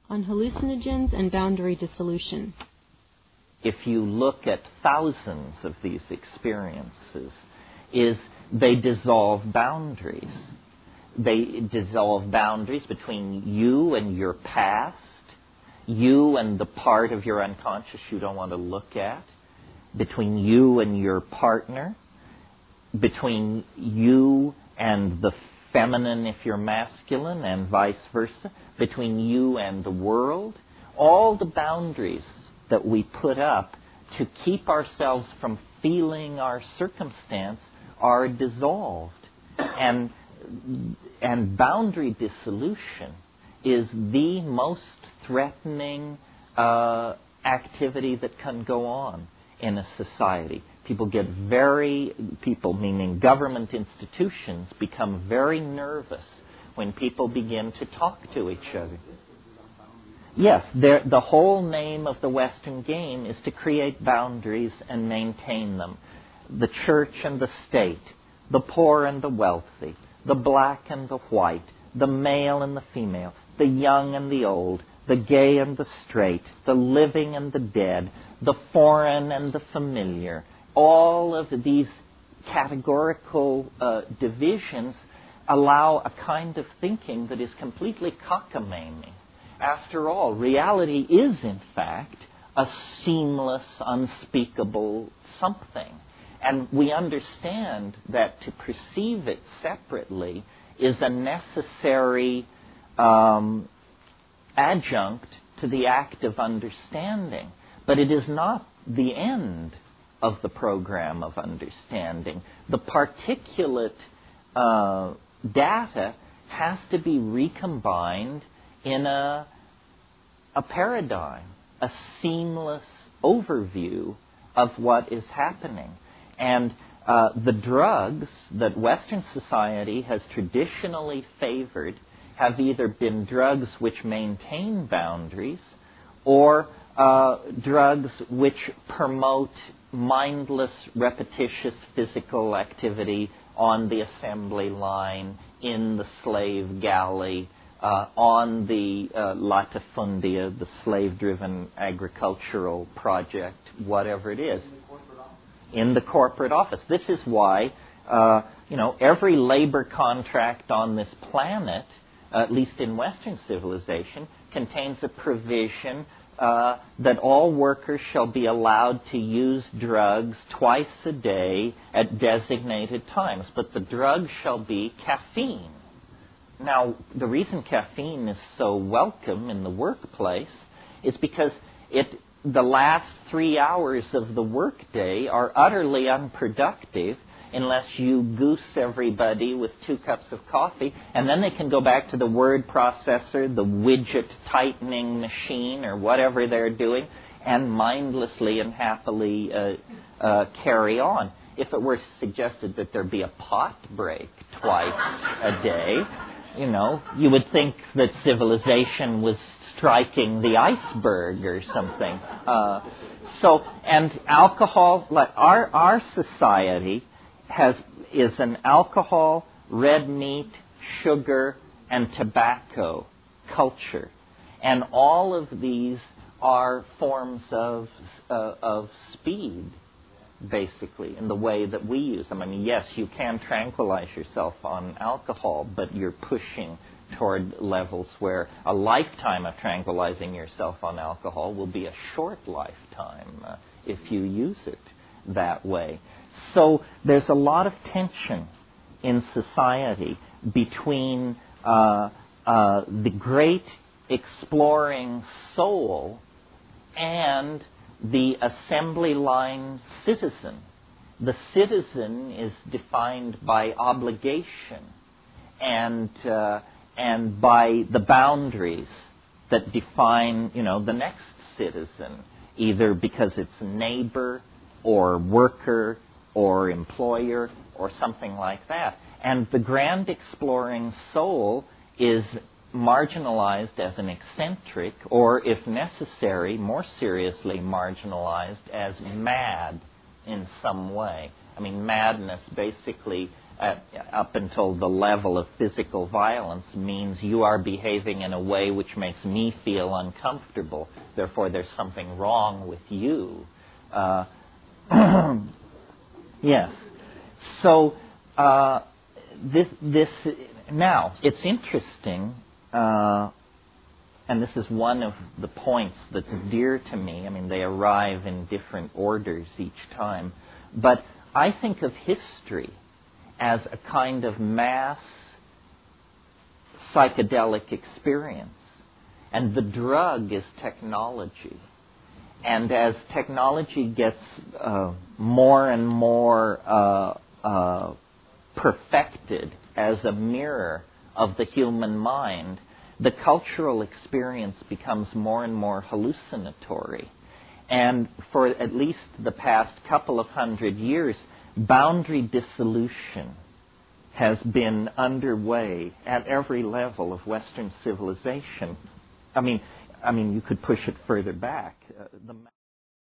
on hallucinogens and boundary dissolution. If you look at thousands of these experiences, they dissolve boundaries. They dissolve boundaries between you and your past, you and the part of your unconscious you don't want to look at, between you and your partner, between you and the feminine if you're masculine, and vice versa, between you and the world. All the boundaries that we put up to keep ourselves from feeling our circumstance are dissolved. And boundary dissolution is the most threatening activity that can go on in a society. People meaning government institutions, become very nervous when people begin to talk to each other. Yes, the whole name of the Western game is to create boundaries and maintain them. The church and the state, the poor and the wealthy, the black and the white, the male and the female, the young and the old, the gay and the straight, the living and the dead, the foreign and the familiar. All of these categorical divisions allow a kind of thinking that is completely cockamamie. After all, reality is, in fact, a seamless, unspeakable something. And we understand that to perceive it separately is a necessary adjunct to the act of understanding. But it is not the end of the program of understanding. The particulate data has to be recombined in a paradigm, a seamless overview of what is happening. And the drugs that Western society has traditionally favored have either been drugs which maintain boundaries or drugs which promote mindless, repetitious physical activity on the assembly line, in the slave galley, on the latifundia, the slave-driven agricultural project, whatever it is, in the corporate office. This is why, every labor contract on this planet, at least in Western civilization, contains a provision that all workers shall be allowed to use drugs twice a day at designated times, but the drug shall be caffeine. Now, the reason caffeine is so welcome in the workplace is because the last 3 hours of the workday are utterly unproductive unless you goose everybody with 2 cups of coffee, and then they can go back to the word processor, the widget tightening machine, or whatever they're doing, and mindlessly and happily carry on. If it were suggested that there be a pot break twice a day, you would think that civilization was striking the iceberg or something. And alcohol, like our society is an alcohol, red meat, sugar, and tobacco culture. And all of these are forms of speed, basically, in the way that we use them. I mean, yes, you can tranquilize yourself on alcohol, but you're pushing toward levels where a lifetime of tranquilizing yourself on alcohol will be a short lifetime if you use it that way. So there's a lot of tension in society between the great exploring soul and the assembly line citizen. The citizen is defined by obligation and by the boundaries that define, the next citizen, either because it's neighbor or worker or employer or something like that. And the grand exploring soul is marginalized as an eccentric, or if necessary, more seriously marginalized as mad in some way. I mean, madness basically up until the level of physical violence means you are behaving in a way which makes me feel uncomfortable. Therefore, there's something wrong with you. Yes. So this now it's interesting, and this is one of the points that's dear to me. I mean, they arrive in different orders each time, but I think of history as a kind of mass psychedelic experience, and the drug is technology. And as technology gets more and more perfected as a mirror of the human mind, the cultural experience becomes more and more hallucinatory. And for at least the past couple of 100 years, boundary dissolution has been underway at every level of Western civilization. I mean, you could push it further back.